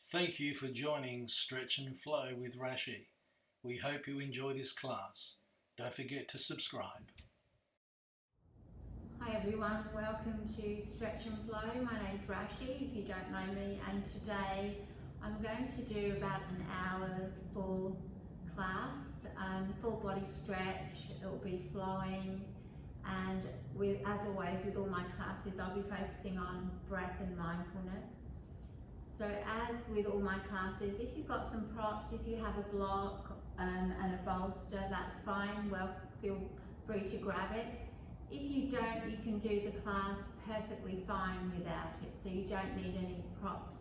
Thank you for joining Stretch and Flow with Rashi. We hope you enjoy this class. Don't forget to subscribe. Hi everyone, welcome to Stretch and Flow. My name's Rashi, if you don't know me, and today I'm going to do about an hour full class, full body stretch. It will be flowing, and as always with all my classes, I'll be focusing on breath and mindfulness. So as with all my classes, if you've got some props, if you have a block and a bolster, that's fine. Well, feel free to grab it. If you don't, you can do the class perfectly fine without it. So you don't need any props.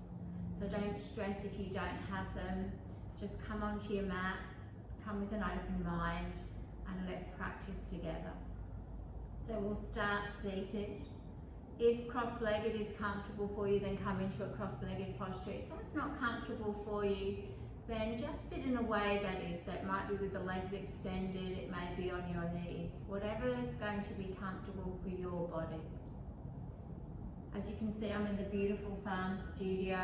So don't stress if you don't have them. Just come onto your mat, come with an open mind, and let's practice together. So we'll start seated. If cross-legged is comfortable for you, then come into a cross-legged posture. If that's not comfortable for you, then just sit in a way that is. So it might be with the legs extended, it may be on your knees. Whatever is going to be comfortable for your body. As you can see, I'm in the beautiful farm studio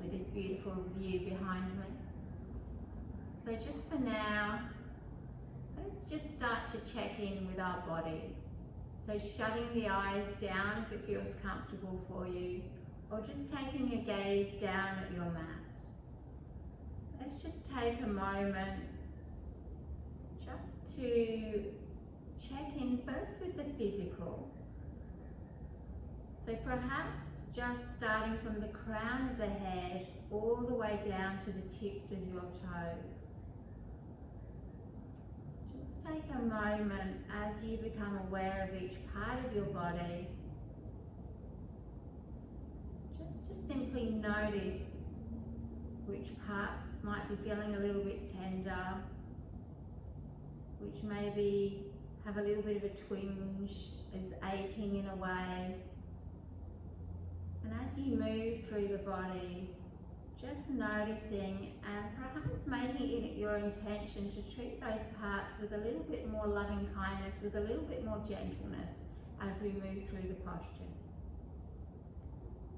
with this beautiful view behind me. So just for now, let's just start to check in with our body. So shutting the eyes down if it feels comfortable for you, or just taking your gaze down at your mat. Let's just take a moment just to check in first with the physical. So perhaps just starting from the crown of the head all the way down to the tips of your toes. Take a moment as you become aware of each part of your body, just to simply notice which parts might be feeling a little bit tender, which maybe have a little bit of a twinge, is aching in a way. And as you move through the body, just noticing and perhaps making it your intention to treat those parts with a little bit more loving kindness, with a little bit more gentleness as we move through the posture.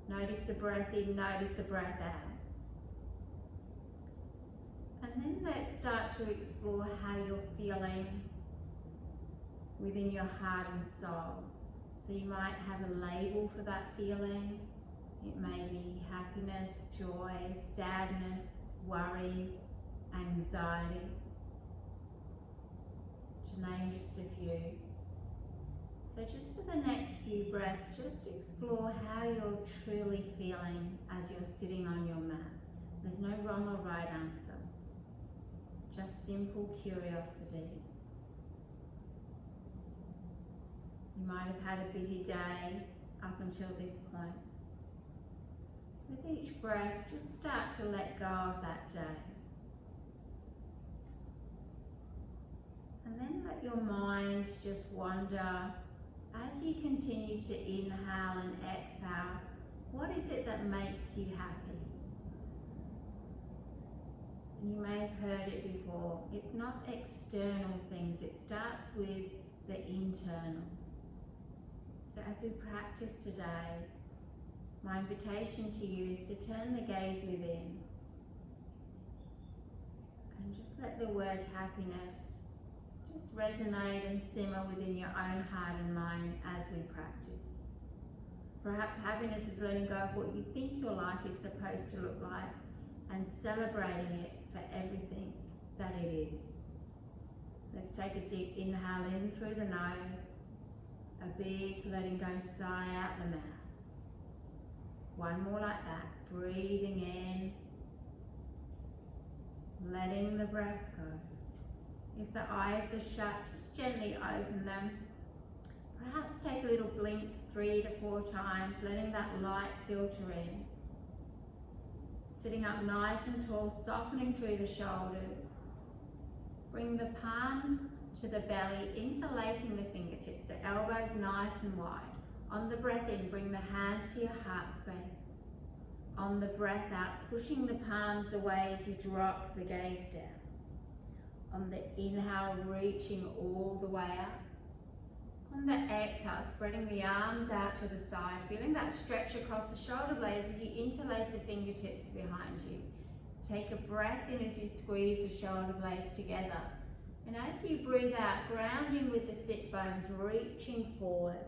Notice the breath in, notice the breath out. And then let's start to explore how you're feeling within your heart and soul. So you might have a label for that feeling. It may be happiness, joy, sadness, worry, anxiety, to name just a few. So just for the next few breaths, just explore how you're truly feeling as you're sitting on your mat. There's no wrong or right answer, just simple curiosity. You might have had a busy day up until this point. With each breath, just start to let go of that day. And then let your mind just wander as you continue to inhale and exhale. What is it that makes you happy? And you may have heard it before. It's not external things. It starts with the internal. So as we practice today, my invitation to you is to turn the gaze within and just let the word happiness just resonate and simmer within your own heart and mind as we practice. Perhaps happiness is letting go of what you think your life is supposed to look like and celebrating it for everything that it is. Let's take a deep inhale in through the nose, a big letting go sigh out the mouth. One more like that, breathing in, letting the breath go. If the eyes are shut, just gently open them. Perhaps take a little blink 3 to 4 times, letting that light filter in. Sitting up nice and tall, softening through the shoulders. Bring the palms to the belly, interlacing the fingertips, the elbows nice and wide. On the breath in, bring the hands to your heart space. On the breath out, pushing the palms away as you drop the gaze down. On the inhale, reaching all the way up. On the exhale, spreading the arms out to the side, feeling that stretch across the shoulder blades as you interlace the fingertips behind you. Take a breath in as you squeeze the shoulder blades together. And as you breathe out, grounding with the sit bones, reaching forward,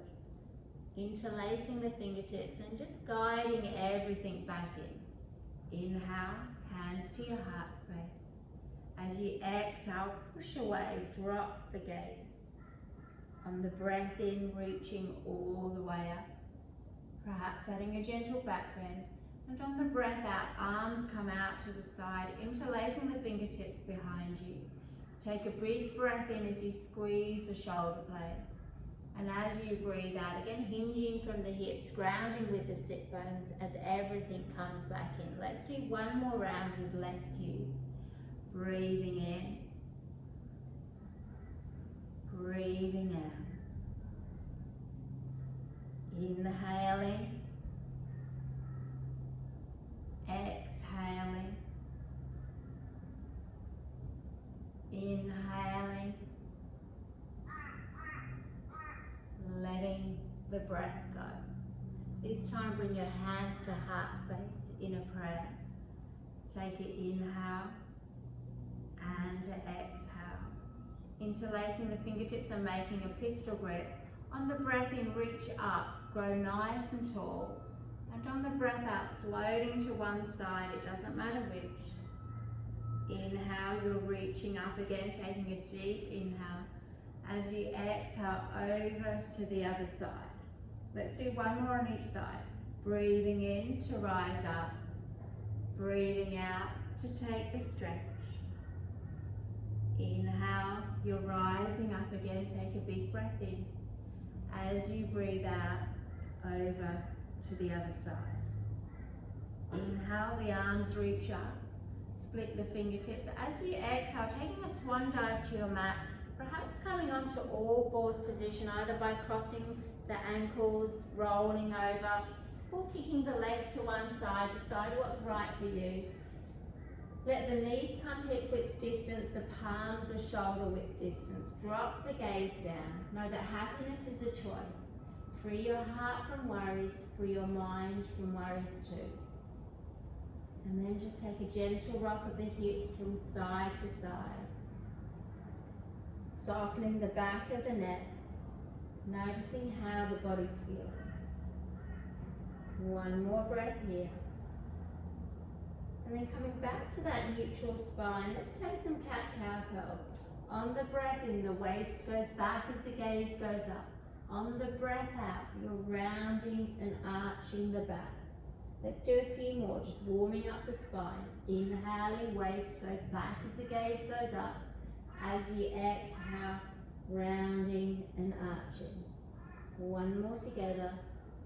interlacing the fingertips and just guiding everything back in. Inhale, hands to your heart space. As you exhale, push away, drop the gaze. On the breath in, reaching all the way up, perhaps adding a gentle back bend. And on the breath out, arms come out to the side, interlacing the fingertips behind you. Take a big breath in as you squeeze the shoulder blade. And as you breathe out, again hinging from the hips, grounding with the sit bones as everything comes back in. Let's do one more round with less cue. Breathing in. Breathing out. Inhaling. Exhaling. Inhaling. Letting the breath go. This time bring your hands to heart space in a prayer. Take an inhale and an exhale. Interlacing the fingertips and making a pistol grip. On the breath in, reach up, grow nice and tall. And on the breath out, floating to one side, it doesn't matter which. Inhale, you're reaching up again, taking a deep inhale. As you exhale, over to the other side. Let's do one more on each side. Breathing in to rise up. Breathing out to take the stretch. Inhale, you're rising up again, take a big breath in. As you breathe out, over to the other side. Inhale, the arms reach up, split the fingertips. As you exhale, taking a swan dive to your mat, perhaps coming onto all fours position, either by crossing the ankles, rolling over, or kicking the legs to one side. Decide what's right for you. Let the knees come hip width distance, the palms are shoulder width distance. Drop the gaze down. Know that happiness is a choice. Free your heart from worries, free your mind from worries too. And then just take a gentle rock of the hips from side to side. Softening the back of the neck, noticing how the body's feeling. One more breath here. And then coming back to that neutral spine, let's take some cat-cow curls. On the breath in, the waist goes back as the gaze goes up. On the breath out, you're rounding and arching the back. Let's do a few more, just warming up the spine. Inhaling, waist goes back as the gaze goes up. As you exhale, rounding and arching. One more together,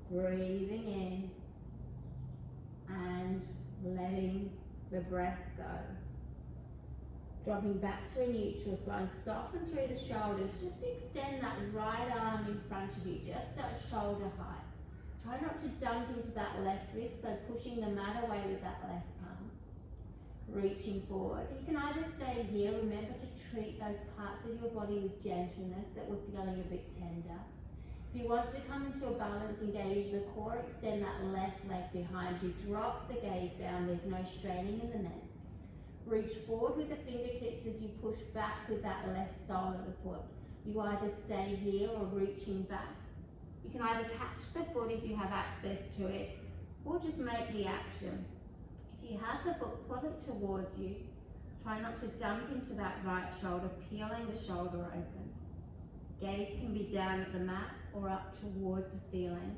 breathing in and letting the breath go. Dropping back to a neutral spine, soften through the shoulders, just extend that right arm in front of you, just at shoulder height. Try not to dump into that left wrist, so pushing the mat away with that left palm. Reaching forward. You can either stay here, remember to treat those parts of your body with gentleness that were feeling a bit tender. If you want to come into a balance, engage the core, extend that left leg behind you, drop the gaze down, there's no straining in the neck. Reach forward with the fingertips as you push back with that left sole of the foot. You either stay here or reaching back. You can either catch the foot if you have access to it, or just make the action. If you have the foot, pull it towards you. Try not to dump into that right shoulder, peeling the shoulder open. Gaze can be down at the mat or up towards the ceiling.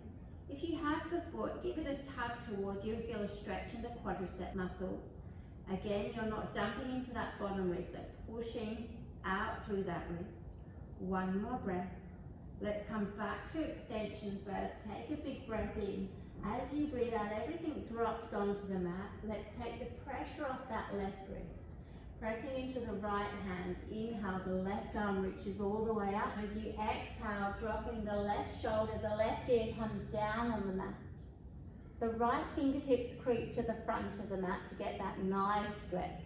If you have the foot, give it a tug towards you and feel a stretch in the quadricep muscles. Again, you're not dumping into that bottom wrist, so pushing out through that wrist. One more breath. Let's come back to extension first. Take a big breath in. As you breathe out, everything drops onto the mat. Let's take the pressure off that left wrist. Pressing into the right hand. Inhale, the left arm reaches all the way up. As you exhale, dropping the left shoulder, the left ear comes down on the mat. The right fingertips creep to the front of the mat to get that nice stretch.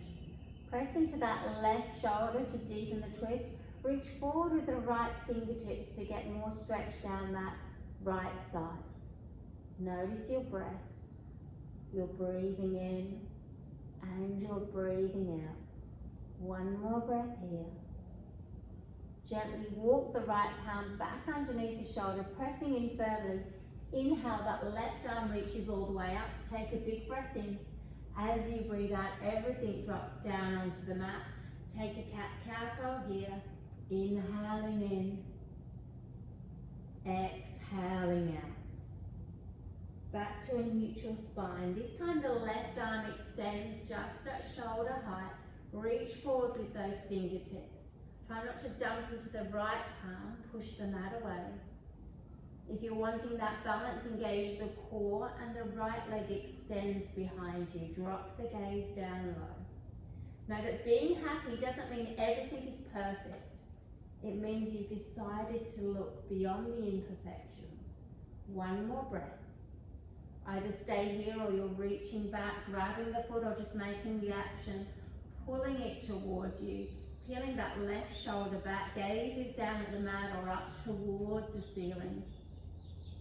Press into that left shoulder to deepen the twist. Reach forward with the right fingertips to get more stretch down that right side. Notice your breath. You're breathing in and you're breathing out. One more breath here. Gently walk the right palm back underneath the shoulder, pressing in firmly. Inhale, that left arm reaches all the way up. Take a big breath in. As you breathe out, everything drops down onto the mat. Take a cat-cow curl here. Inhaling in. Exhaling out. Back to a neutral spine. This time the left arm extends just at shoulder height. Reach forward with those fingertips. Try not to dump into the right palm. Push the mat away. If you're wanting that balance, engage the core and the right leg extends behind you. Drop the gaze down low. Know that being happy doesn't mean everything is perfect. It means you've decided to look beyond the imperfections. One more breath. Either stay here or you're reaching back, grabbing the foot or just making the action, pulling it towards you, peeling that left shoulder back, gaze is down at the mat or up towards the ceiling.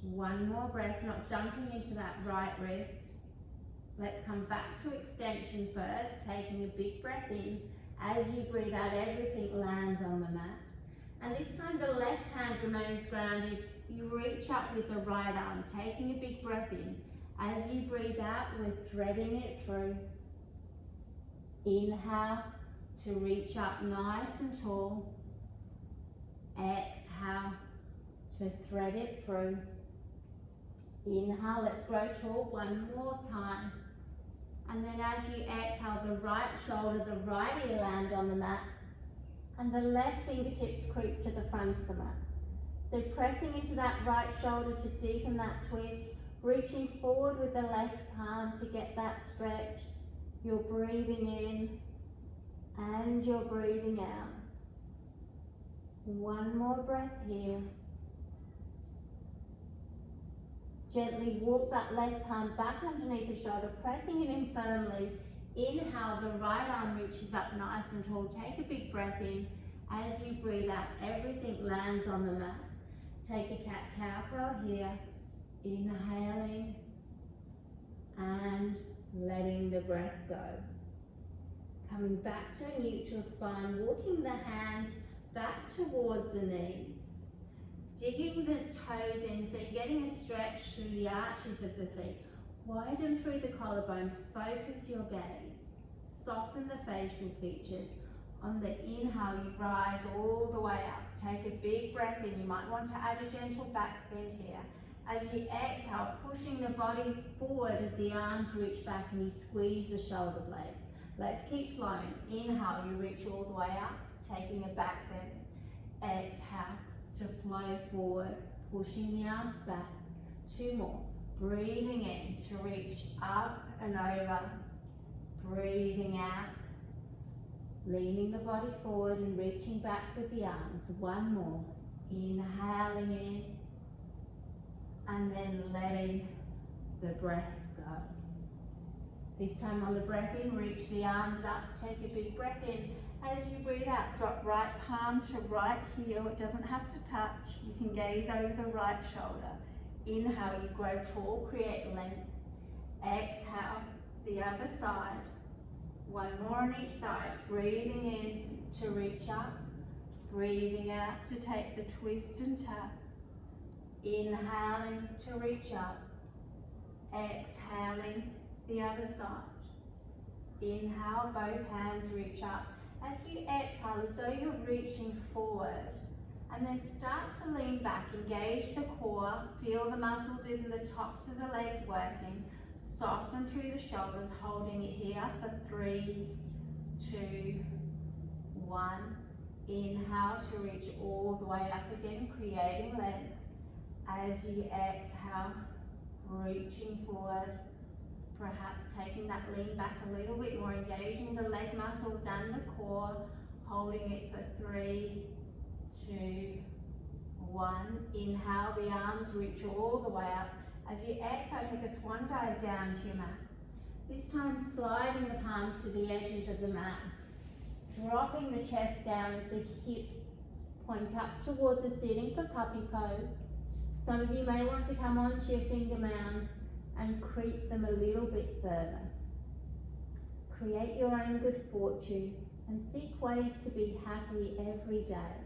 One more breath, not dumping into that right wrist. Let's come back to extension first, taking a big breath in. As you breathe out, everything lands on the mat. And this time the left hand remains grounded. You reach up with the right arm, taking a big breath in. As you breathe out, we're threading it through. Inhale to reach up nice and tall. Exhale to thread it through. Inhale, let's grow tall one more time. And then as you exhale, the right shoulder, the right ear land on the mat. And the left fingertips creep to the front of the mat. So pressing into that right shoulder to deepen that twist. Reaching forward with the left palm to get that stretch. You're breathing in and you're breathing out. One more breath here. Gently walk that left palm back underneath the shoulder, pressing it in firmly. Inhale, the right arm reaches up nice and tall. Take a big breath in. As you breathe out, everything lands on the mat. Take a cat-cow curl here. Inhaling and letting the breath go. Coming back to a neutral spine, walking the hands back towards the knees. Digging the toes in, so you're getting a stretch through the arches of the feet. Widen through the collarbones, focus your gaze. Soften the facial features. On the inhale, you rise all the way up. Take a big breath in. You might want to add a gentle back bend here. As you exhale, pushing the body forward as the arms reach back and you squeeze the shoulder blades. Let's keep flowing. Inhale, you reach all the way up, taking a back bend. Exhale to flow forward, pushing the arms back. Two more. Breathing in to reach up and over. Breathing out. Leaning the body forward and reaching back with the arms. One more. Inhaling in. And then letting the breath go. This time on the breath in, reach the arms up, take a big breath in. As you breathe out, drop right palm to right heel. It doesn't have to touch. You can gaze over the right shoulder. Inhale, you grow tall, create length. Exhale, the other side. One more on each side. Breathing in to reach up. Breathing out to take the twist and tap. Inhaling to reach up. Exhaling the other side. Inhale, both hands reach up. As you exhale, as though you're reaching forward. And then start to lean back, engage the core, feel the muscles in the tops of the legs working. Soften through the shoulders, holding it here for 3, 2, 1. Inhale to reach all the way up again, creating length. As you exhale, reaching forward, perhaps taking that lean back a little bit more, engaging the leg muscles and the core, holding it for 3, 2, 1. Inhale, the arms reach all the way up. As you exhale, take a swan dive down to your mat. This time sliding the palms to the edges of the mat, dropping the chest down as the hips Point up towards the ceiling for puppy pose. Some of you may want to come onto your finger mounds and creep them a little bit further. Create your own good fortune and seek ways to be happy every day.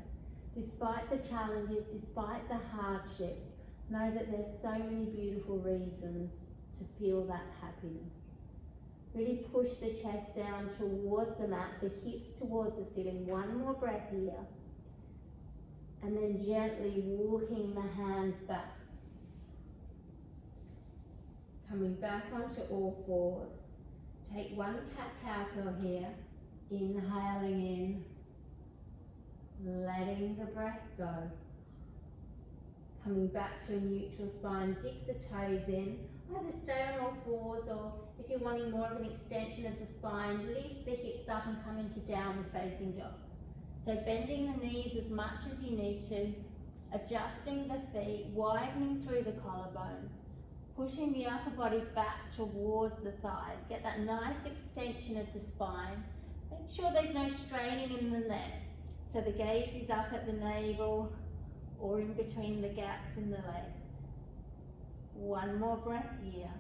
Despite the challenges, despite the hardships, know that there's so many beautiful reasons to feel that happiness. Really push the chest down towards the mat, the hips towards the ceiling. One more breath here. And then gently walking the hands back. Coming back onto all fours. Take one cat-cow here. Inhaling in, letting the breath go. Coming back to a neutral spine, dig the toes in. Either stay on all fours, or if you're wanting more of an extension of the spine, lift the hips up and come into downward facing dog. So bending the knees as much as you need to, adjusting the feet, widening through the collarbones, pushing the upper body back towards the thighs. Get that nice extension of the spine. Make sure there's no straining in the neck. So the gaze is up at the navel or in between the gaps in the legs. One more breath here.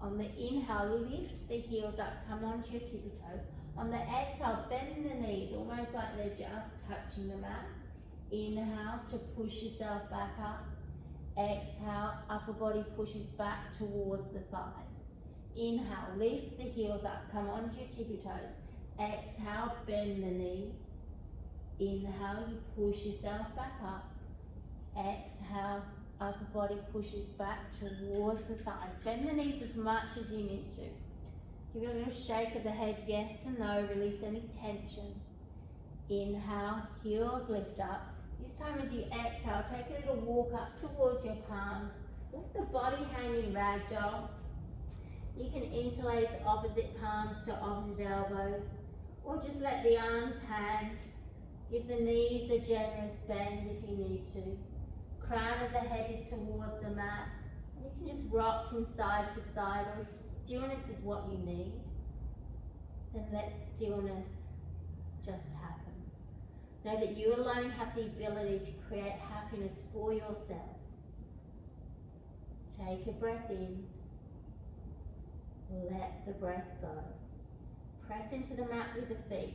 On the inhale, lift the heels up, come onto your tippy toes. On the exhale, bend the knees, almost like they're just touching the mat. Inhale to push yourself back up. Exhale, upper body pushes back towards the thighs. Inhale, lift the heels up, come onto your tippy toes. Exhale, bend the knees. Inhale, you push yourself back up. Exhale, upper body pushes back towards the thighs. Bend the knees as much as you need to. Give it a little shake of the head, yes and no, release any tension. Inhale, heels lift up. This time as you exhale, take a little walk up towards your palms. Let the body hang in ragdoll. You can interlace opposite palms to opposite elbows, or just let the arms hang. Give the knees a generous bend if you need to. Crown of the head is towards the mat. And you can just rock from side to side, or if stillness is what you need, then let stillness just happen. Know that you alone have the ability to create happiness for yourself. Take a breath in. Let the breath go. Press into the mat with the feet.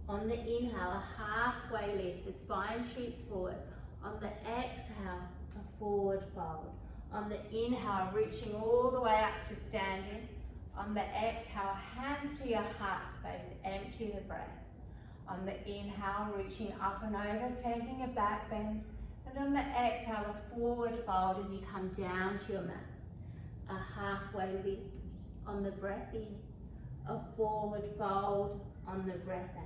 On the inhale, a halfway lift, the spine shoots forward. On the exhale, a forward fold. On the inhale, reaching all the way up to standing. On the exhale, hands to your heart space, empty the breath. On the inhale, reaching up and over, taking a back bend. And on the exhale, a forward fold as you come down to your mat. A halfway lift on the breath in. A forward fold on the breath out.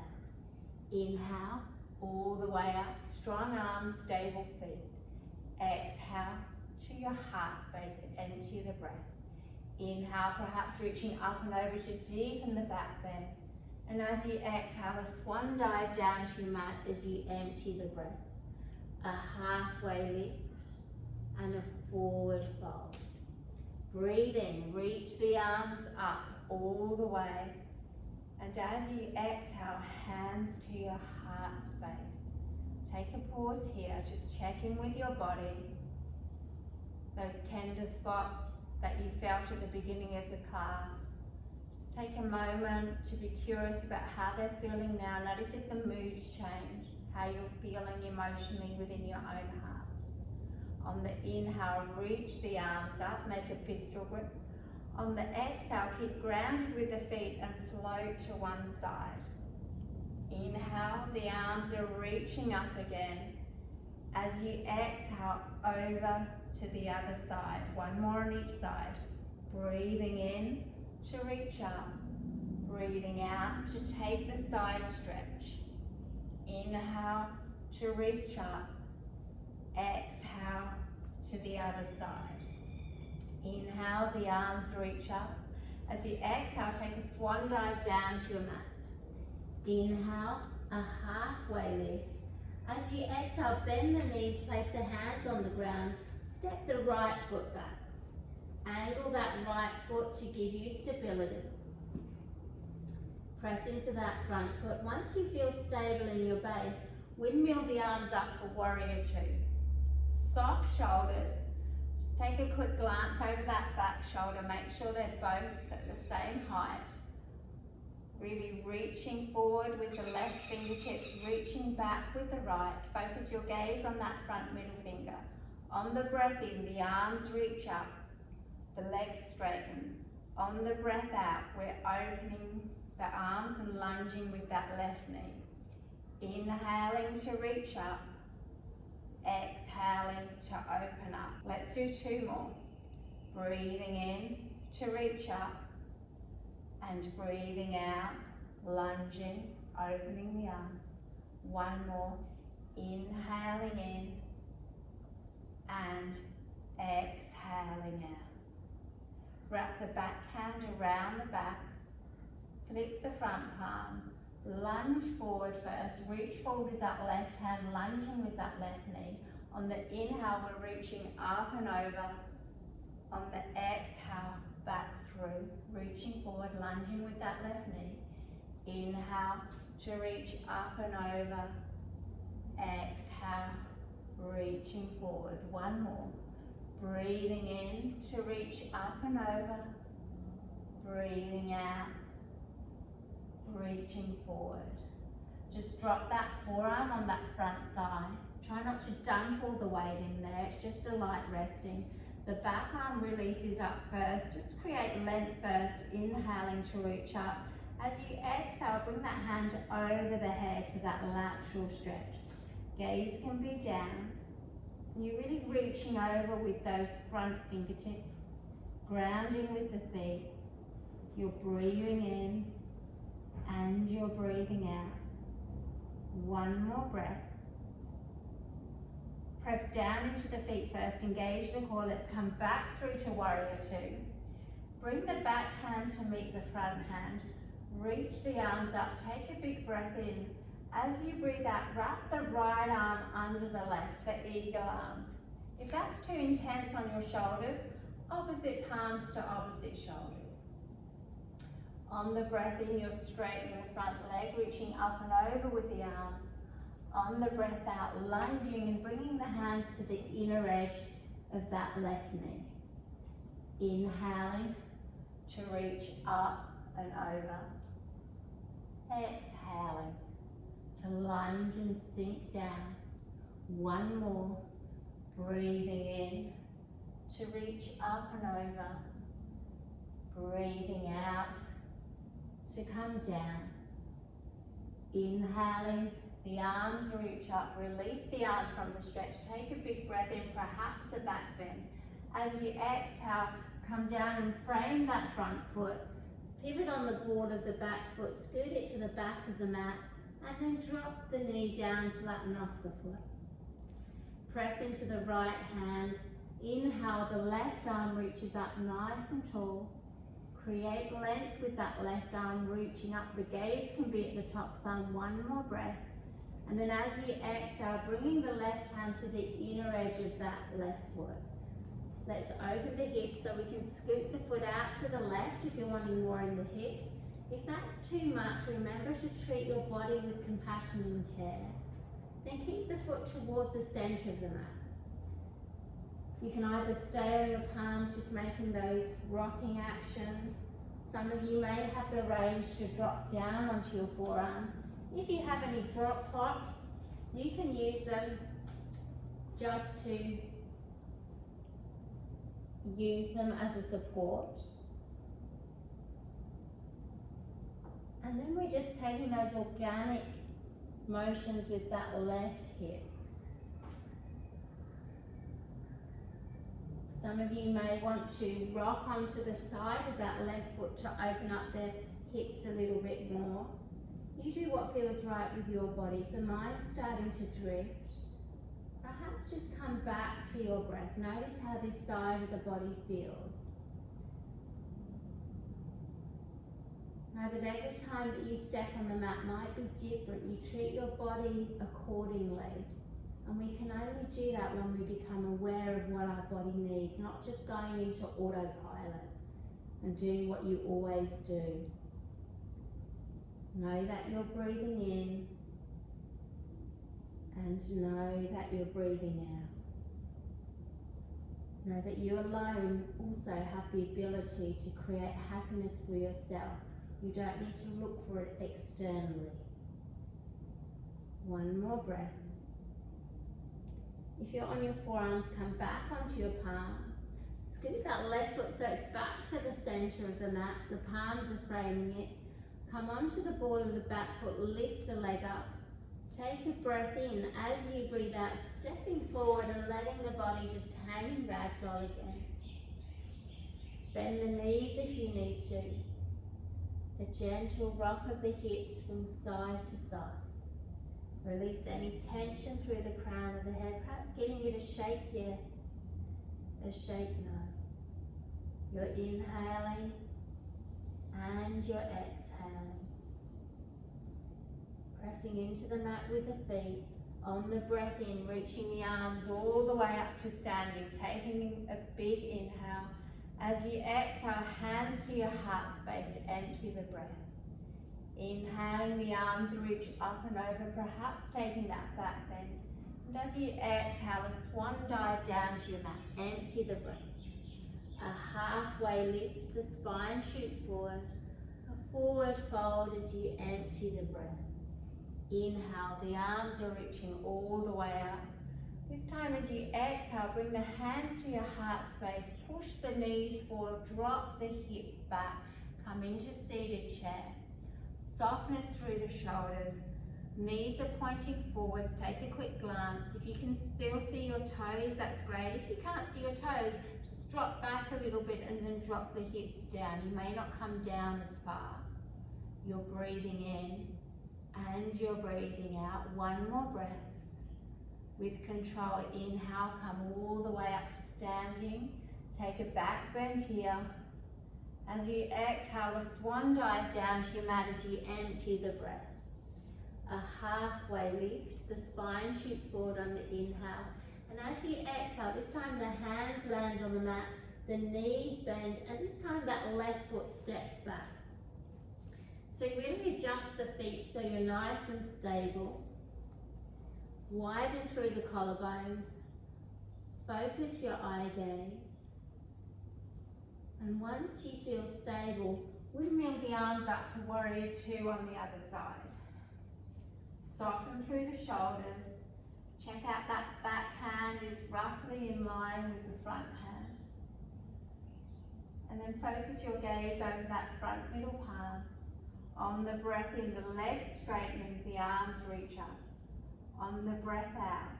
Inhale, all the way up, strong arms, stable feet. Exhale to your heart space, empty the breath. Inhale, perhaps reaching up and over to deepen the back bend. And as you exhale, a swan dive down to your mat as you empty the breath. A halfway lift and a forward fold. Breathing, reach the arms up all the way. And as you exhale, hands to your heart space. Take a pause here, just checking with your body. Those tender spots that you felt at the beginning of the class. Just take a moment to be curious about how they're feeling now. Notice if the mood's changed, how you're feeling emotionally within your own heart. On the inhale, reach the arms up, make a pistol grip. On the exhale, keep grounded with the feet and float to one side. Inhale, the arms are reaching up again. As you exhale, over to the other side. One more on each side. Breathing in to reach up. Breathing out to take the side stretch. Inhale to reach up. Exhale to the other side. Inhale, the arms reach up. As you exhale, take a swan dive down to your mat. Inhale, a halfway lift. As you exhale, bend the knees, place the hands on the ground, step the right foot back. Angle that right foot to give you stability. Press into that front foot. Once you feel stable in your base, Windmill the arms up for warrior two. Soft shoulders. Just take a quick glance over that back shoulder. Make sure they're both at the same height. Really reaching forward with the left fingertips, reaching back with the right. Focus your gaze on that front middle finger. On the breath in, the arms reach up, the legs straighten. On the breath out, we're opening the arms and lunging with that left knee. Inhaling to reach up, exhaling to open up. Let's do two more. Breathing in to reach up, and breathing out, lunging, opening the arms. One more. Inhaling in and exhaling out. Wrap the back hand around the back, flip the front palm, lunge forward first, reach forward with that left hand, lunging with that left knee. On the inhale, we're reaching up and over. On the exhale, back through, reaching forward, lunging with that left knee. Inhale to reach up and over. Exhale, reaching forward. One more. Breathing in to reach up and over. Breathing out, reaching forward. Just drop that forearm on that front thigh. Try not to dump all the weight in there, it's just a light resting. The back arm releases up first, just create length first, inhaling to reach up. As you exhale, bring that hand over the head for that lateral stretch. Gaze can be down. You're really reaching over with those front fingertips, grounding with the feet. You're breathing in and you're breathing out. One more breath. Press down into the feet first, engage the core. Let's come back through to warrior two. Bring the back hand to meet the front hand. Reach the arms up, take a big breath in. As you breathe out, wrap the right arm under the left for eagle arms. If that's too intense on your shoulders, opposite palms to opposite shoulders. On the breath in, you're straightening the front leg, reaching up and over with the arms. On the breath out, lunging and bringing the hands to the inner edge of that left knee. Inhaling to reach up and over. Exhaling to lunge and sink down. One more. Breathing in to reach up and over. Breathing out to come down. Inhaling, the arms reach up, release the arms from the stretch. Take a big breath in, perhaps a back bend. As you exhale, come down and frame that front foot. Pivot on the board of the back foot, scoot it to the back of the mat, and then drop the knee down, flatten off the foot. Press into the right hand. Inhale, the left arm reaches up nice and tall. Create length with that left arm reaching up. The gaze can be at the top thumb. One more breath. And then as you exhale, bringing the left hand to the inner edge of that left foot. Let's open the hips so we can scoot the foot out to the left if you're wanting more in the hips. If that's too much, remember to treat your body with compassion and care. Then keep the foot towards the center of the mat. You can either stay on your palms, just making those rocking actions. Some of you may have the range to drop down onto your forearms. If you have any blocks, you can use them just to use them as a support. And then we're just taking those organic motions with that left hip. Some of you may want to rock onto the side of that left foot to open up the hips a little bit more. You do what feels right with your body. If the mind's starting to drift, perhaps just come back to your breath. Notice how this side of the body feels. Know that every time that you step on the mat might be different. You treat your body accordingly. And we can only do that when we become aware of what our body needs, not just going into autopilot and doing what you always do. Know that you're breathing in and know that you're breathing out. Know that you alone also have the ability to create happiness for yourself. You don't need to look for it externally. One more breath. If you're on your forearms, come back onto your palms. Scoot that left foot so it's back to the center of the mat. The palms are framing it. Come onto the ball of the back foot, lift the leg up. Take a breath in as you breathe out, stepping forward and letting the body just hang in ragdoll again. Bend the knees if you need to. A gentle rock of the hips from side to side. Release any tension through the crown of the head, perhaps giving it a shake yes, a shake no. You're inhaling and you're exhaling. Pressing into the mat with the feet. On the breath in, reaching the arms all the way up to standing, taking a big inhale. As you exhale, hands to your heart space, empty the breath. Inhaling, the arms reach up and over, perhaps taking that back bend. And as you exhale, a swan dive down to your mat, empty the breath. A halfway lift, the spine shoots forward. A forward fold as you empty the breath. Inhale, the arms are reaching all the way up. This time as you exhale, bring the hands to your heart space, push the knees forward, drop the hips back, come into seated chair. Softness through the shoulders, knees are pointing forwards, take a quick glance. If you can still see your toes, that's great. If you can't see your toes, just drop back a little bit and then drop the hips down. You may not come down as far. You're breathing in and you're breathing out. One more breath. With control, inhale, come all the way up to standing. Take a back bend here. As you exhale, a swan dive down to your mat as you empty the breath. A halfway lift, the spine shoots forward on the inhale. And as you exhale, this time the hands land on the mat, the knees bend, and this time that left foot steps back. So really adjust the feet so you're nice and stable. Widen through the collarbones. Focus your eye gaze. And once you feel stable, windmill the arms up to warrior two on the other side. Soften through the shoulders. Check out that back hand is roughly in line with the front hand. And then focus your gaze over that front middle palm. On the breath in, the legs straighten as the arms reach up. On the breath out,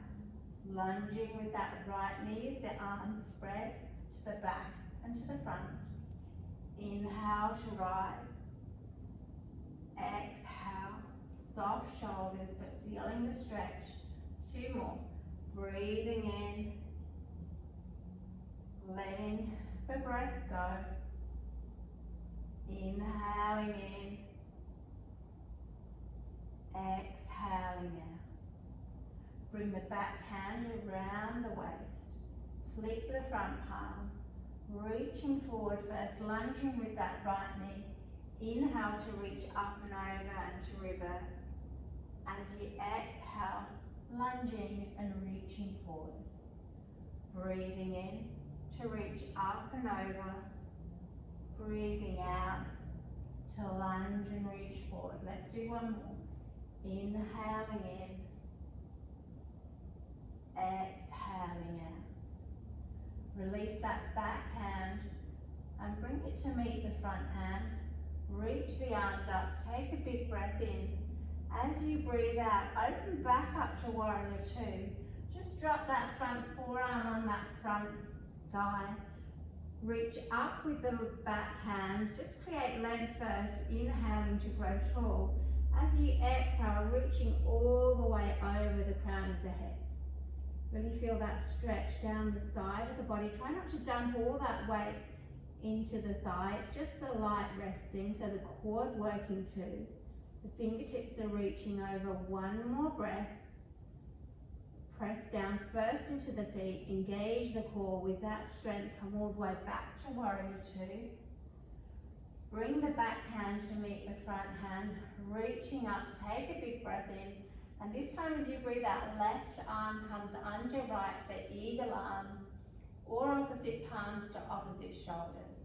lunging with that right knee as the arms spread to the back and to the front. Inhale to rise. Exhale, soft shoulders but feeling the stretch. Two more. Breathing in, letting the breath go. Inhaling in, exhaling out. Bring the back hand around the waist. Flip the front palm. Reaching forward first, lunging with that right knee. Inhale to reach up and over and to reverse. As you exhale, lunging and reaching forward. Breathing in to reach up and over. Breathing out to lunge and reach forward. Let's do one more. Inhaling in. Exhaling out. Release that back hand and bring it to meet the front hand. Reach the arms up, take a big breath in. As you breathe out, open back up to warrior two. Just drop that front forearm on that front thigh. Reach up with the back hand, just create length first, inhaling to grow tall. As you exhale, reaching all the way over the crown of the head. Really feel that stretch down the side of the body. Try not to dump all that weight into the thigh. It's just a light resting, so the core's working too. The fingertips are reaching over. One more breath. Press down first into the feet. Engage the core with that strength. Come all the way back to warrior two. Bring the back hand to meet the front hand. Reaching up, take a big breath in. And this time as you breathe out, left arm comes under right for eagle arms, or opposite palms to opposite shoulders.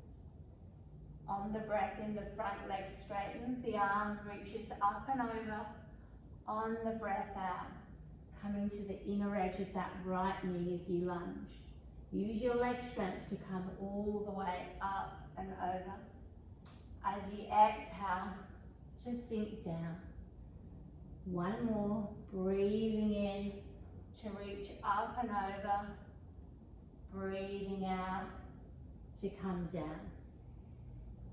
On the breath in, the front leg straightens, the arm reaches up and over. On the breath out, coming to the inner edge of that right knee as you lunge. Use your leg strength to come all the way up and over. As you exhale, just sink down. One more, breathing in to reach up and over. Breathing out to come down.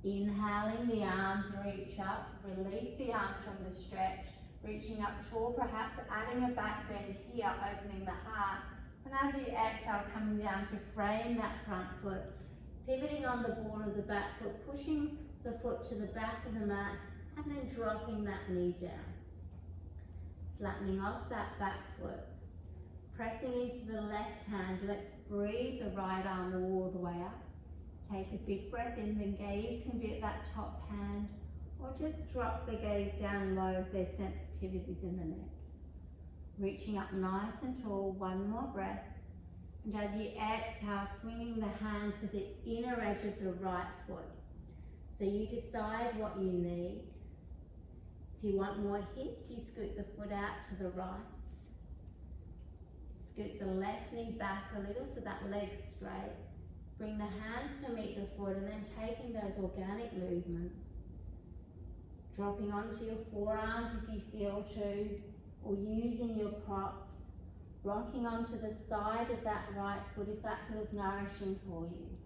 Inhaling, the arms reach up, release the arms from the stretch, reaching up tall, perhaps adding a back bend here, opening the heart. And as you exhale, coming down to frame that front foot, pivoting on the ball of the back foot, pushing the foot to the back of the mat, and then dropping that knee down. Flattening off that back foot, pressing into the left hand. Let's breathe the right arm all the way up. Take a big breath in, the gaze can be at that top hand, or just drop the gaze down low if there's sensitivities in the neck. Reaching up nice and tall, one more breath. And as you exhale, swinging the hand to the inner edge of the right foot. So you decide what you need. If you want more hips, you scoot the foot out to the right. Scoot the left knee back a little so that leg's straight. Bring the hands to meet the foot and then taking those organic movements. Dropping onto your forearms if you feel to, or using your props. Rocking onto the side of that right foot if that feels nourishing for you.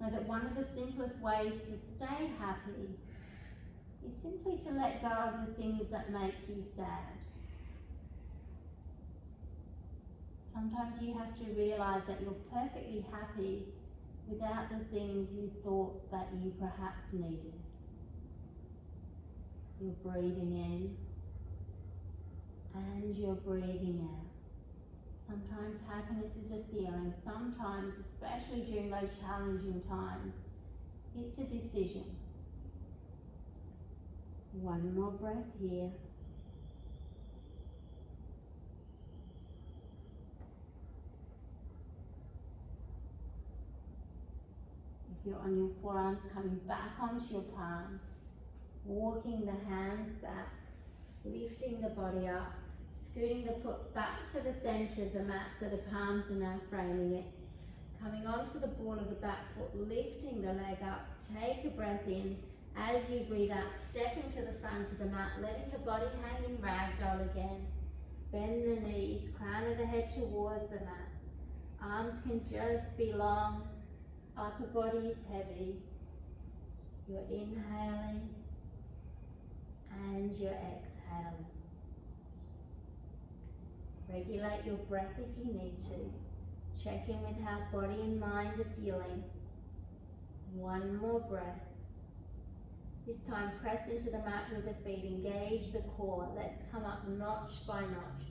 Know that one of the simplest ways to stay happy is simply to let go of the things that make you sad. Sometimes you have to realize that you're perfectly happy without the things you thought that you perhaps needed. You're breathing in and you're breathing out. Sometimes happiness is a feeling, sometimes, especially during those challenging times, it's a decision. One more breath here. If you're on your forearms, coming back onto your palms, walking the hands back, lifting the body up, scooting the foot back to the center of the mat so the palms are now framing it. Coming onto the ball of the back foot, lifting the leg up, take a breath in. As you breathe out, stepping to the front of the mat, letting the body hang in ragdoll again. Bend the knees, crown of the head towards the mat. Arms can just be long, upper body is heavy. You're inhaling and you're exhaling. Regulate your breath if you need to. Check in with how body and mind are feeling. One more breath. This time press into the mat with the feet, engage the core. Let's come up notch by notch,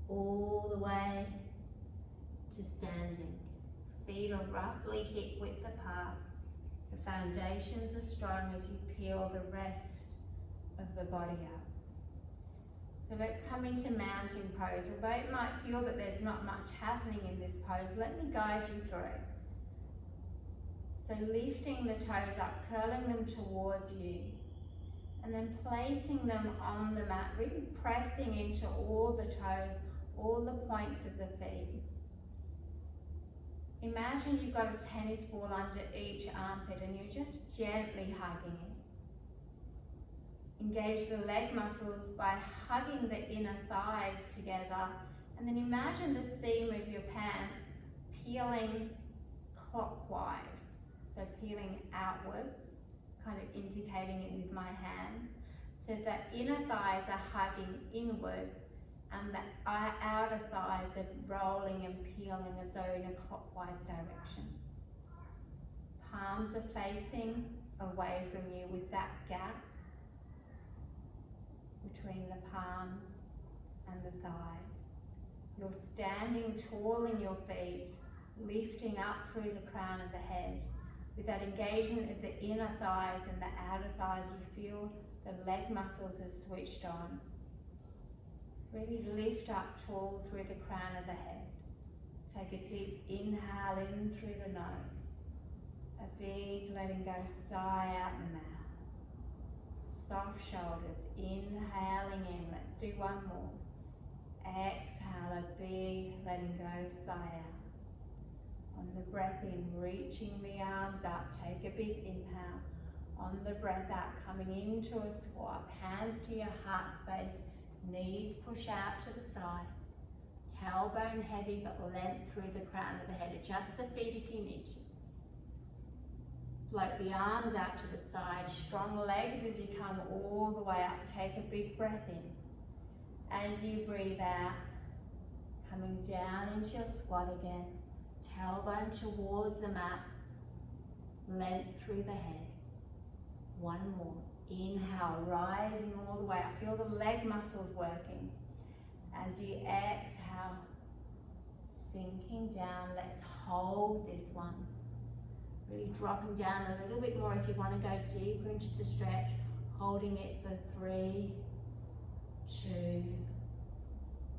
all the way to standing. Feet are roughly hip width apart. The foundations are strong as you peel the rest of the body up. So let's come into mountain pose. Although it might feel that there's not much happening in this pose, let me guide you through it. So lifting the toes up, curling them towards you, and then placing them on the mat, really pressing into all the toes, all the points of the feet. Imagine you've got a tennis ball under each armpit and you're just gently hugging it. Engage the leg muscles by hugging the inner thighs together, and then imagine the seam of your pants peeling clockwise. So peeling outwards, kind of indicating it with my hand, so that inner thighs are hugging inwards and the outer thighs are rolling and peeling as though in a clockwise direction. Palms are facing away from you with that gap between the palms and the thighs. You're standing tall in your feet, lifting up through the crown of the head. With that engagement of the inner thighs and the outer thighs, you feel the leg muscles are switched on. Really lift up tall through the crown of the head. Take a deep inhale in through the nose. A big letting go sigh out the mouth. Soft shoulders, inhaling in. Let's do one more. Exhale, a big letting go sigh out. On the breath in, reaching the arms up. Take a big inhale. On the breath out, coming into a squat. Hands to your heart space. Knees push out to the side. Tailbone heavy but length through the crown of the head. Adjust the feet if you need to. Float the arms out to the side. Strong legs as you come all the way up. Take a big breath in. As you breathe out, coming down into your squat again. Tailbone towards the mat. Length through the head. One more. Inhale, rising all the way up. Feel the leg muscles working. As you exhale, sinking down. Let's hold this one. Really dropping down a little bit more if you want to go deeper into the stretch. Holding it for 3, 2,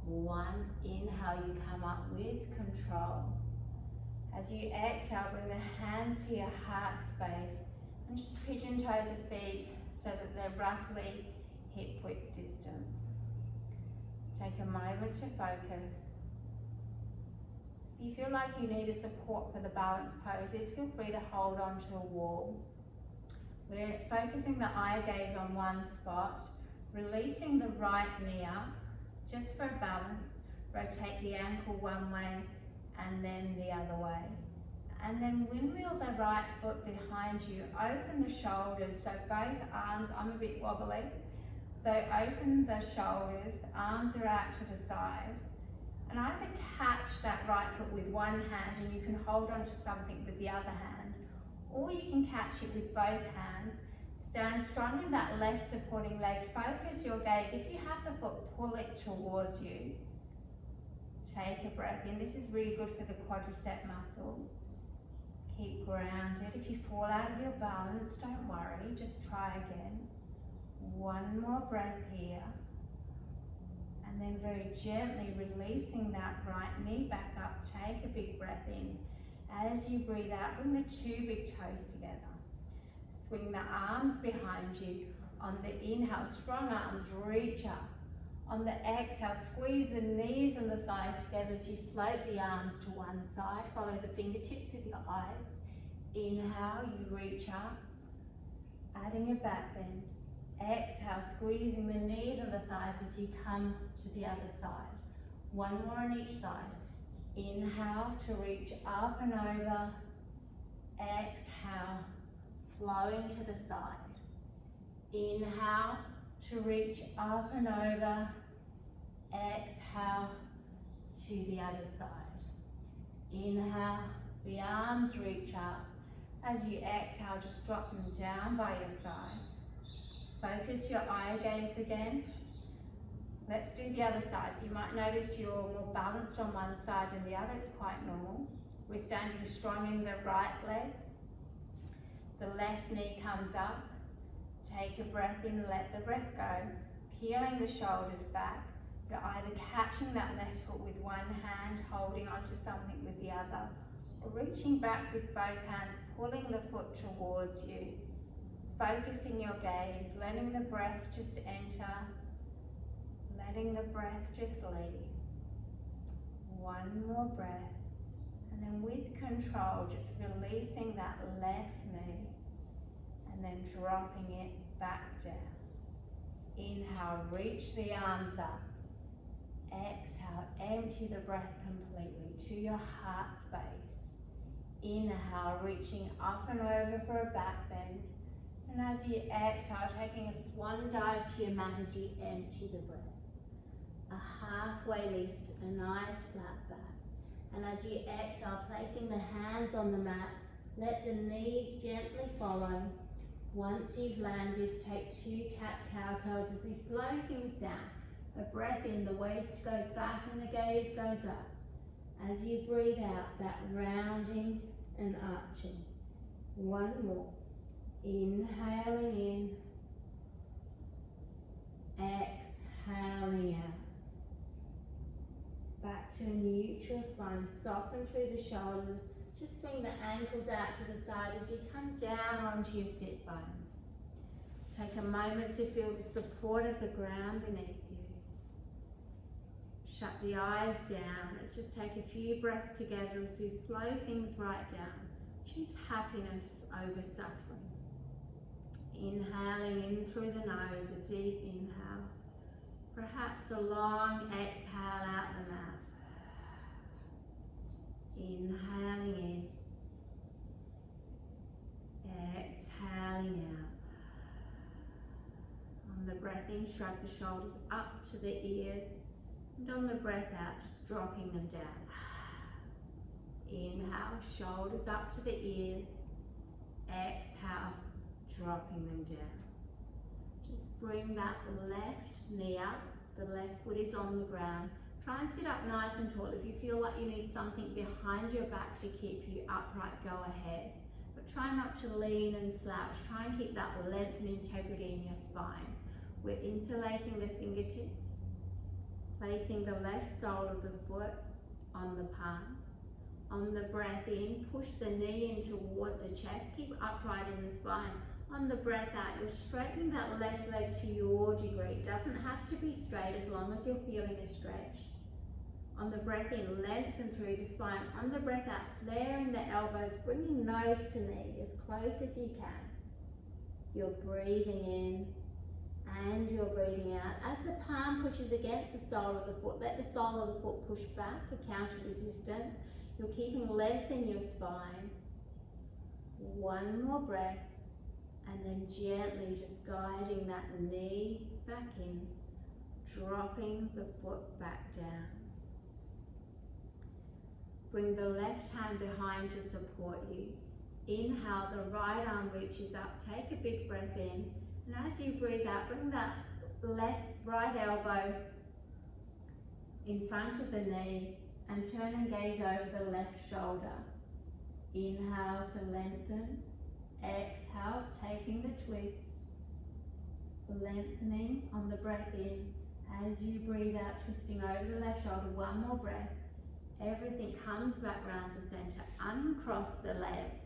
1. Inhale, you come up with control. As you exhale, bring the hands to your heart space and just pigeon toe the feet so that they're roughly hip width distance. Take a moment to focus. If you feel like you need a support for the balance poses, feel free to hold onto a wall. We're focusing the eye gaze on one spot, releasing the right knee up, just for balance. Rotate the ankle one way and then the other way. And then windmill the right foot behind you. Open the shoulders, so both arms, I'm a bit wobbly. So open the shoulders, arms are out to the side. And either catch that right foot with one hand and you can hold on to something with the other hand, or you can catch it with both hands. Stand strong in that left supporting leg. Focus your gaze. If you have the foot, pull it towards you. Take a breath in. This is really good for the quadricep muscles. Keep grounded. If you fall out of your balance, don't worry, just try again. One more breath here. And then very gently releasing that right knee back up. Take a big breath in. As you breathe out, bring the 2 big toes together. Swing the arms behind you. On the inhale, strong arms, reach up. On the exhale, squeeze the knees and the thighs together as you float the arms to one side. Follow the fingertips with your eyes. Inhale, you reach up, adding a back bend. Exhale, squeezing the knees and the thighs as you come to the other side. One more on each side. Inhale to reach up and over. Exhale, flowing to the side. Inhale to reach up and over. Exhale to the other side. Inhale, the arms reach up. As you exhale, just drop them down by your side. Focus your eye gaze again. Let's do the other side. So you might notice you're more balanced on one side than the other. It's quite normal. We're standing strong in the right leg. The left knee comes up. Take a breath in, let the breath go. Peeling the shoulders back. You're either catching that left foot with one hand, holding onto something with the other, or reaching back with both hands, pulling the foot towards you. Focusing your gaze, letting the breath just enter, letting the breath just leave. One more breath, and then with control, just releasing that left knee, and then dropping it back down. Inhale, reach the arms up. Exhale, empty the breath completely to your heart space. Inhale, reaching up and over for a back bend. And as you exhale, taking a swan dive to your mat as you empty the breath. A halfway lift, a nice flat back. And as you exhale, placing the hands on the mat, let the knees gently follow. Once you've landed, take 2 cat-cow pose as we slow things down. A breath in, the waist goes back and the gaze goes up. As you breathe out, that rounding and arching. One more. Inhaling in, exhaling out. neutral spine, soften through the shoulders. Just swing the ankles out to the side as you come down onto your sit bones. Take a moment to feel the support of the ground beneath you. Shut the eyes down. Let's just take a few breaths together as we slow things right down. Choose happiness over suffering. Inhaling in through the nose, a deep inhale. Perhaps a long exhale out the mouth. Inhaling in. Exhaling out. On the breath in, shrug the shoulders up to the ears. And on the breath out, just dropping them down. Inhale, shoulders up to the ears. Exhale, dropping them down. Just bring that left knee up. The left foot is on the ground. Try and sit up nice and tall. If you feel like you need something behind your back to keep you upright, go ahead. But try not to lean and slouch. Try and keep that length and integrity in your spine. We're interlacing the fingertips, placing the left sole of the foot on the palm. On the breath in, push the knee in towards the chest. Keep upright in the spine. On the breath out, you're straightening that left leg to your degree. It doesn't have to be straight as long as you're feeling a stretch. On the breath in, lengthen through the spine. On the breath out, flaring the elbows, bringing nose to knee as close as you can. You're breathing in and you're breathing out. As the palm pushes against the sole of the foot, let the sole of the foot push back, a counter resistance. You're keeping length in your spine. One more breath, and then gently just guiding that knee back in, dropping the foot back down. Bring the left hand behind to support you. Inhale, the right arm reaches up. Take a big breath in, and as you breathe out, bring that right elbow in front of the knee and turn and gaze over the left shoulder. Inhale to lengthen. Exhale, taking the twist. Lengthening on the breath in. As you breathe out, twisting over the left shoulder. One more breath. Everything comes back round to center. Uncross the legs.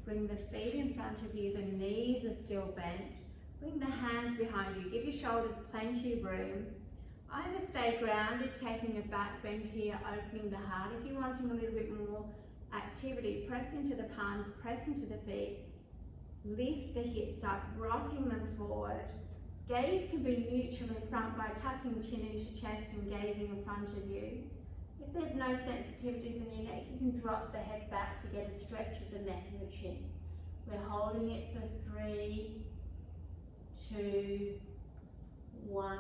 Bring the feet in front of you. The knees are still bent. Bring the hands behind you. Give your shoulders plenty of room. Either stay grounded, taking a back bend here, opening the heart. If you're wanting a little bit more activity, press into the palms, press into the feet. Lift the hips up, rocking them forward. Gaze can be neutral in front by tucking chin into chest and gazing in front of you. If there's no sensitivities in your neck, you can drop the head back to get a stretch of the neck and the chin. We're holding it for 3, 2, 1.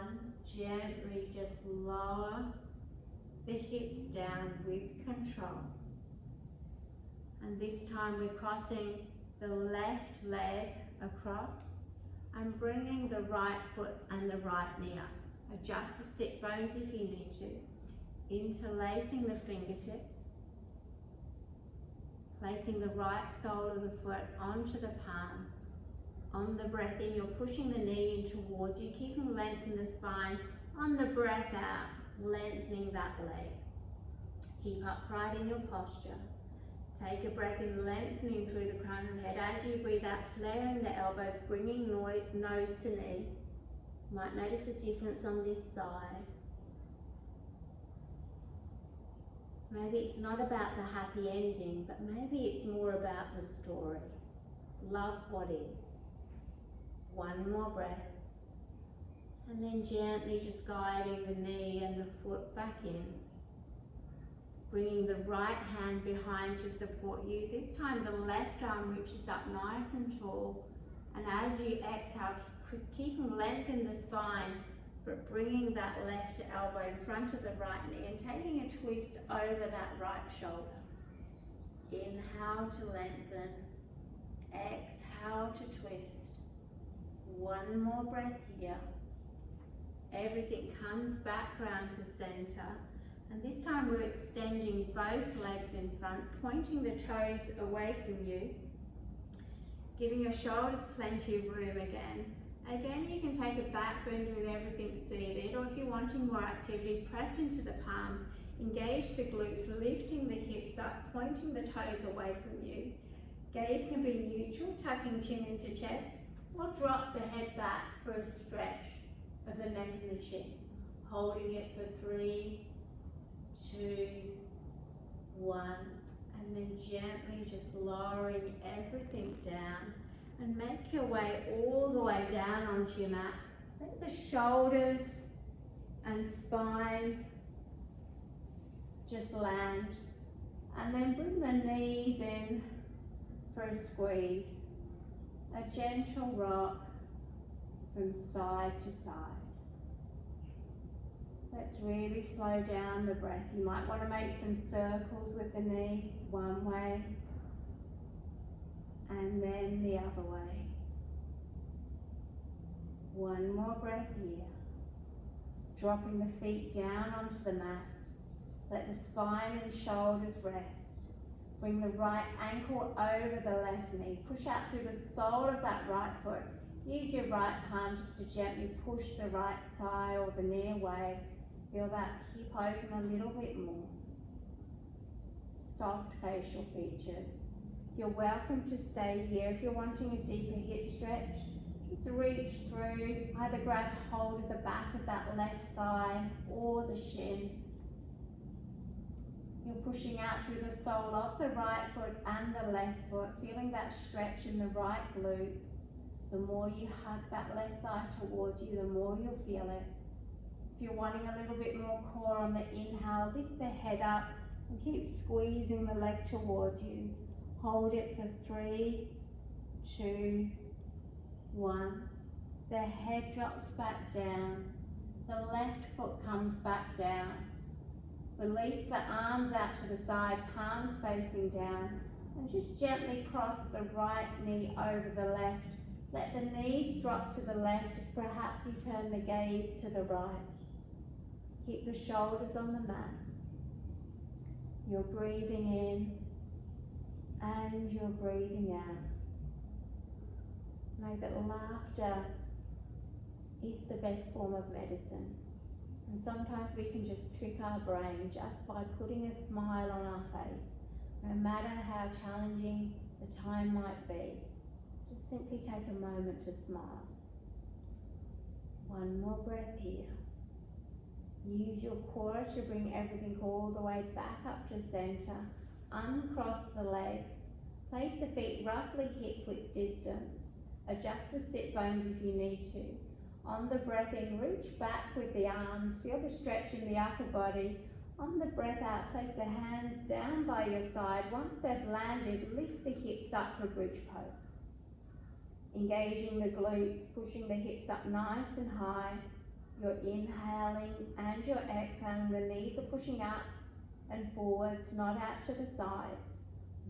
Gently just lower the hips down with control. And this time we're crossing the left leg across and bringing the right foot and the right knee up. Adjust the sit bones if you need to. Interlacing the fingertips. Placing the right sole of the foot onto the palm. On the breath in, you're pushing the knee in towards you, keeping length in the spine. On the breath out, lengthening that leg. Keep upright in your posture. Take a breath in, lengthening through the crown of the head. As you breathe out, flaring the elbows, bringing nose to knee. You might notice a difference on this side. Maybe it's not about the happy ending, but maybe it's more about the story. Love what is. One more breath. And then gently just guiding the knee and the foot back in. Bringing the right hand behind to support you. This time the left arm reaches up nice and tall. And as you exhale, keeping length in the spine, but bringing that left elbow in front of the right knee and taking a twist over that right shoulder. Inhale to lengthen. Exhale to twist. One more breath here. Everything comes back round to center. And this time we're extending both legs in front, pointing the toes away from you. Giving your shoulders plenty of room again. Again, you can take a back bend with everything seated, or if you're wanting more activity, press into the palms. Engage the glutes, lifting the hips up, pointing the toes away from you. Gaze can be neutral, tucking chin into chest, or drop the head back for a stretch of the neck and the chin. Holding it for 3, 2, 1, and then gently just lowering everything down and make your way all the way down onto your mat. Let the shoulders and spine just land, and then bring the knees in for a squeeze, a gentle rock from side to side. Let's really slow down the breath. You might want to make some circles with the knees, one way and then the other way. One more breath here. Dropping the feet down onto the mat. Let the spine and shoulders rest. Bring the right ankle over the left knee. Push out through the sole of that right foot. Use your right palm just to gently push the right thigh or the knee away. Feel that hip open a little bit more. Soft facial features. You're welcome to stay here. If you're wanting a deeper hip stretch, just reach through. Either grab hold of the back of that left thigh or the shin. You're pushing out through the sole of the right foot and the left foot, feeling that stretch in the right glute. The more you hug that left thigh towards you, the more you'll feel it. If you're wanting a little bit more core on the inhale, lift the head up and keep squeezing the leg towards you. Hold it for 3, 2, 1. The head drops back down. The left foot comes back down. Release the arms out to the side, palms facing down, and just gently cross the right knee over the left. Let the knees drop to the left as perhaps you turn the gaze to the right. Keep the shoulders on the mat. You're breathing in and you're breathing out. Know that laughter is the best form of medicine. And sometimes we can just trick our brain just by putting a smile on our face, no matter how challenging the time might be. Just simply take a moment to smile. One more breath here. Use your core to bring everything all the way back up to center. Uncross the legs. Place the feet roughly hip-width distance. Adjust the sit bones if you need to. On the breath in, reach back with the arms. Feel the stretch in the upper body. On the breath out, place the hands down by your side. Once they've landed, lift the hips up for bridge pose. Engaging the glutes, pushing the hips up nice and high. You're inhaling and you're exhaling. The knees are pushing up and forwards, not out to the sides.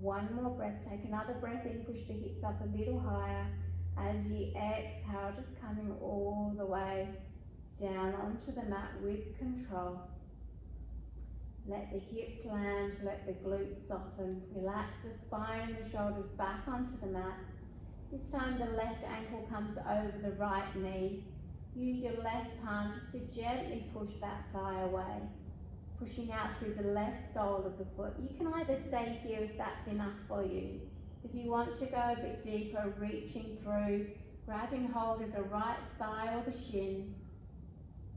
One more breath. Take another breath in. Push the hips up a little higher. As you exhale, just coming all the way down onto the mat with control. Let the hips land, let the glutes soften. Relax the spine and the shoulders back onto the mat. This time the left ankle comes over the right knee. Use your left palm just to gently push that thigh away. Pushing out through the left sole of the foot. You can either stay here if that's enough for you. If you want to go a bit deeper, reaching through, grabbing hold of the right thigh or the shin,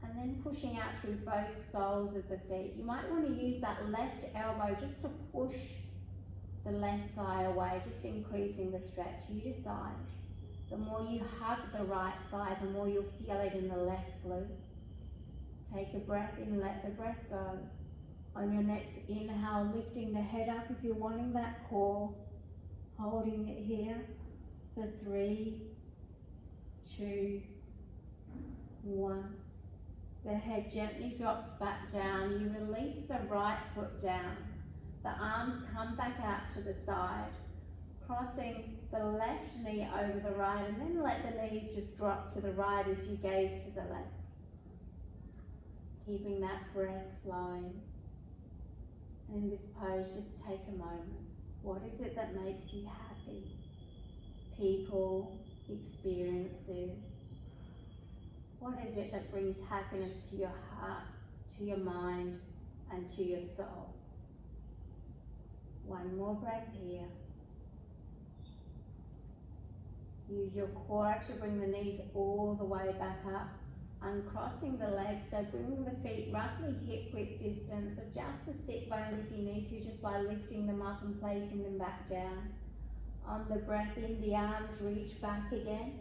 and then pushing out through both soles of the feet. You might want to use that left elbow just to push the left thigh away, just increasing the stretch. You decide. The more you hug the right thigh, the more you'll feel it in the left glute. Take a breath in, let the breath go. On your next inhale, lifting the head up if you're wanting that core. Holding it here for 3, 2, 1. The head gently drops back down. You release the right foot down. The arms come back out to the side, crossing the left knee over the right, and then let the knees just drop to the right as you gaze to the left. Keeping that breath flowing. And in this pose, just take a moment. What is it that makes you happy? People, experiences. What is it that brings happiness to your heart, to your mind, and to your soul. One more breath here. Use your core to bring the knees all the way back up, uncrossing the legs, so bringing the feet roughly hip width distance, adjust the sit bones if you need to, just by lifting them up and placing them back down. On the breath in, the arms reach back again,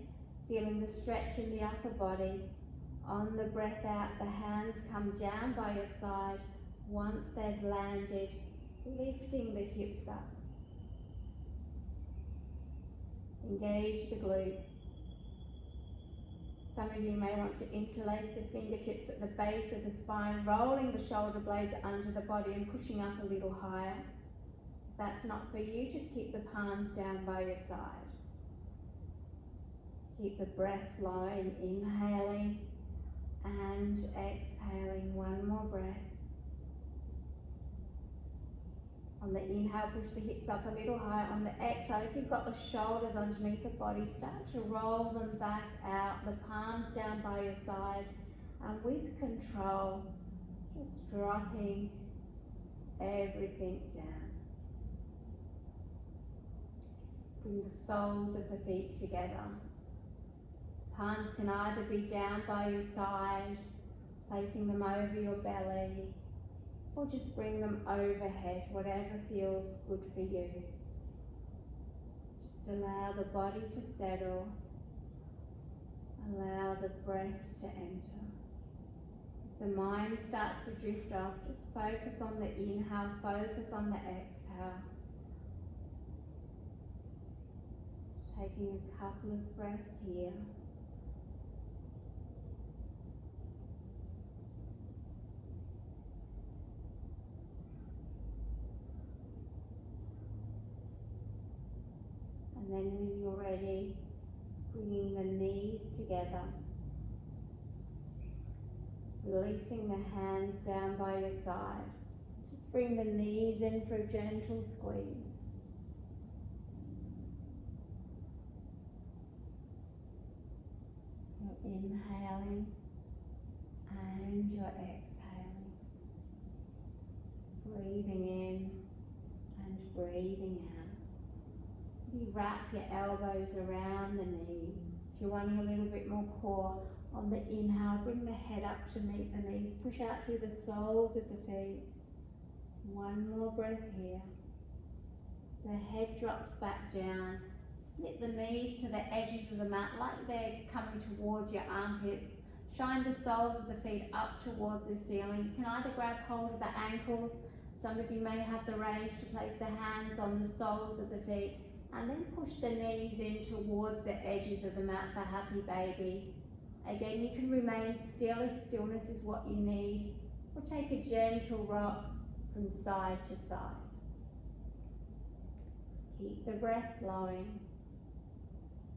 feeling the stretch in the upper body. On the breath out, the hands come down by your side. Once they've landed, lifting the hips up. Engage the glutes. Some of you may want to interlace the fingertips at the base of the spine, rolling the shoulder blades under the body and pushing up a little higher. If that's not for you, just keep the palms down by your side. Keep the breath flowing, inhaling and exhaling. One more breath. On the inhale, push the hips up a little higher. On the exhale, if you've got the shoulders underneath the body, start to roll them back out, the palms down by your side, and with control, just dropping everything down. Bring the soles of the feet together. Palms can either be down by your side, placing them over your belly, or just bring them overhead, whatever feels good for you. Just allow the body to settle. Allow the breath to enter. If the mind starts to drift off, just focus on the inhale, focus on the exhale. Taking a couple of breaths here. And then when you're ready, bringing the knees together, releasing the hands down by your side. Just bring the knees in for a gentle squeeze. You're inhaling and you're exhaling. Breathing in and breathing out. You wrap your elbows around the knees. If you're wanting a little bit more core, on the inhale, bring the head up to meet the knees. Push out through the soles of the feet. One more breath here. The head drops back down. Split the knees to the edges of the mat like they're coming towards your armpits. Shine the soles of the feet up towards the ceiling. You can either grab hold of the ankles. Some of you may have the range to place the hands on the soles of the feet. And then push the knees in towards the edges of the mat for happy baby. Again, you can remain still if stillness is what you need, or take a gentle rock from side to side. Keep the breath flowing,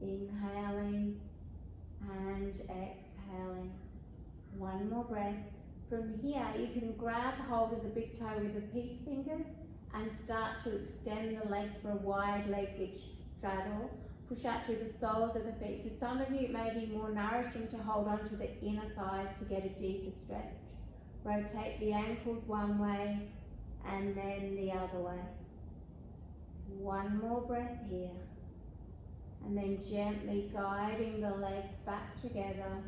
inhaling and exhaling. One more breath. From here, you can grab hold of the big toe with the peace fingers and start to extend the legs for a wide-legged straddle. Push out through the soles of the feet. For some of you, it may be more nourishing to hold on to the inner thighs to get a deeper stretch. Rotate the ankles one way and then the other way. One more breath here. And then gently guiding the legs back together,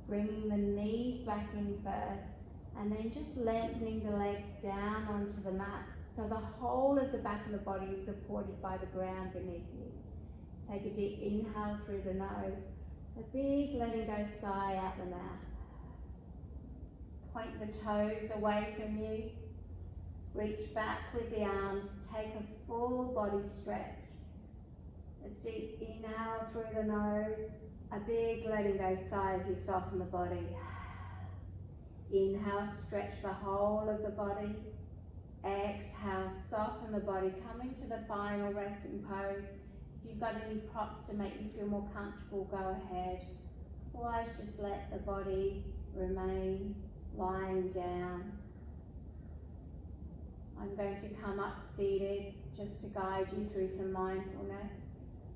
bringing the knees back in first, and then just lengthening the legs down onto the mat, so the whole of the back of the body is supported by the ground beneath you. Take a deep inhale through the nose, a big letting go sigh out the mouth. Point the toes away from you. Reach back with the arms, take a full body stretch. A deep inhale through the nose, a big letting go sigh as you soften the body. Inhale, stretch the whole of the body. Exhale, soften the body, come into the final resting pose. If you've got any props to make you feel more comfortable, go ahead. Otherwise, just let the body remain lying down. I'm going to come up seated just to guide you through some mindfulness.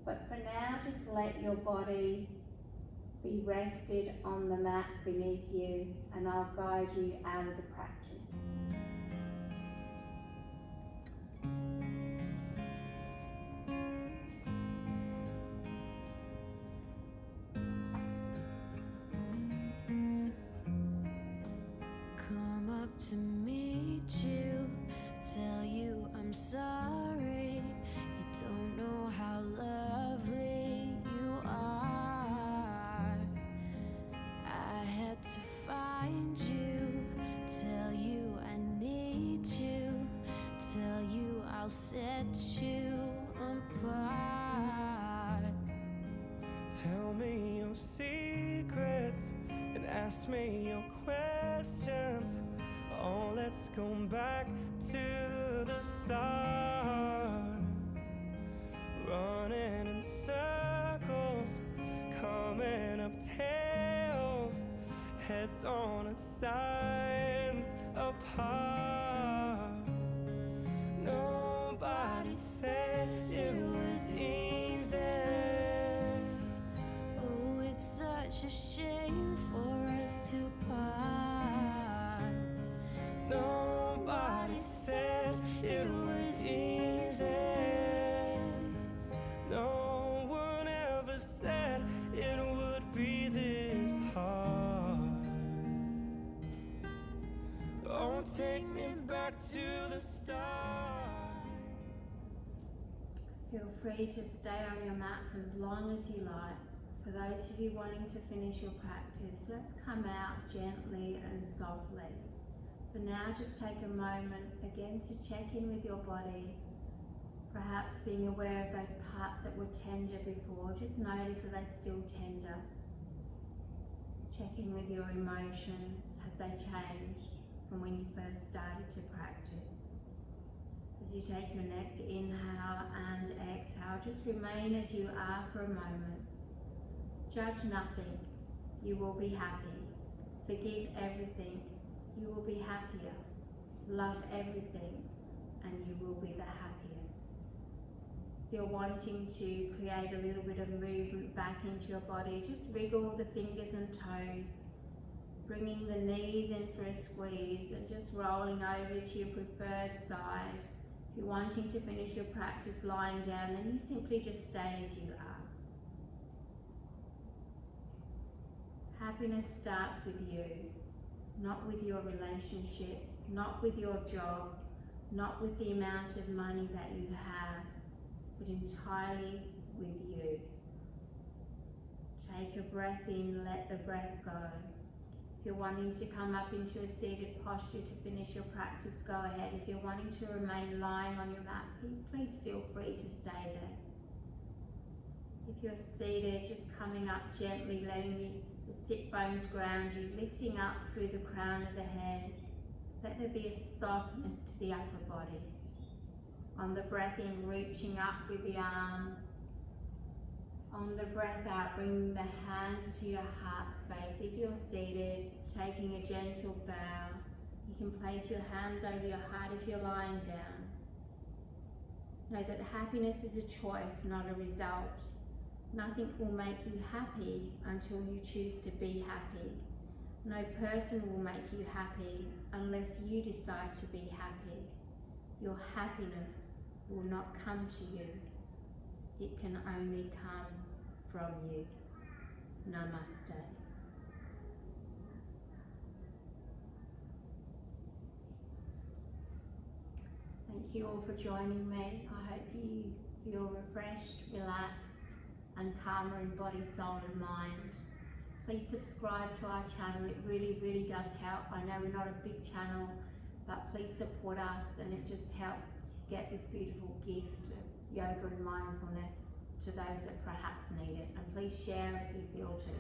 But for now, just let your body be rested on the mat beneath you, and I'll guide you out of the practice. to meet you, tell you I'm sorry. You don't know how lovely you are. I had to find you, tell you I need you, tell you I'll set you apart. Tell me your secrets and ask me your questions. Oh, let's go back to the start. Running in circles, coming up tails, heads on sides apart. Nobody said it was easy. Oh, it's such a shame for us to part. Nobody said it was easy. No one ever said it would be this hard. Oh, take me back to the start. Feel free to stay on your mat for as long as you like. For those of you wanting to finish your practice, let's come out gently and softly. For now, just take a moment again to check in with your body. Perhaps being aware of those parts that were tender before, just notice are they still tender. Check in with your emotions. Have they changed from when you first started to practice? As you take your next inhale and exhale, just remain as you are for a moment. Judge nothing. You will be happy. Forgive everything. You will be happier. Love everything, and you will be the happiest. If you're wanting to create a little bit of movement back into your body, just wriggle the fingers and toes, bringing the knees in for a squeeze and just rolling over to your preferred side. If you're wanting to finish your practice lying down, then you simply just stay as you are. Happiness starts with you, not with your relationships, not with your job, not with the amount of money that you have, but entirely with you. Take a breath in, let the breath go. If you're wanting to come up into a seated posture to finish your practice, go ahead. If you're wanting to remain lying on your mat, please feel free to stay there. If you're seated, just coming up gently, letting the sit bones ground you, lifting up through the crown of the head. Let there be a softness to the upper body. On the breath in, reaching up with the arms. On the breath out, bringing the hands to your heart space. If you're seated, taking a gentle bow. You can place your hands over your heart if you're lying down. Know that happiness is a choice, not a result. Nothing will make you happy until you choose to be happy. No person will make you happy unless you decide to be happy. Your happiness will not come to you. It can only come from you. Namaste. Thank you all for joining me. I hope you feel refreshed, relaxed, and calmer in body, soul and mind. Please subscribe to our channel. It really does help. I know we're not a big channel, but please support us, and it just helps get this beautiful gift of yoga and mindfulness to those that perhaps need it. And please share if you feel to.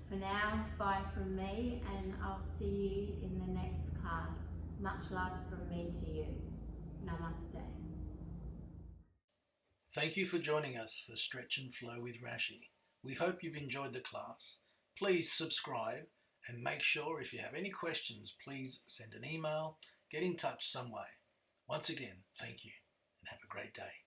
For now, bye from me, and I'll see you in the next class. Much love from me to you. Namaste. Thank you for joining us for Stretch and Flow with Rashi. We hope you've enjoyed the class. Please subscribe, and make sure if you have any questions, please send an email, get in touch some way. Once again, thank you and have a great day.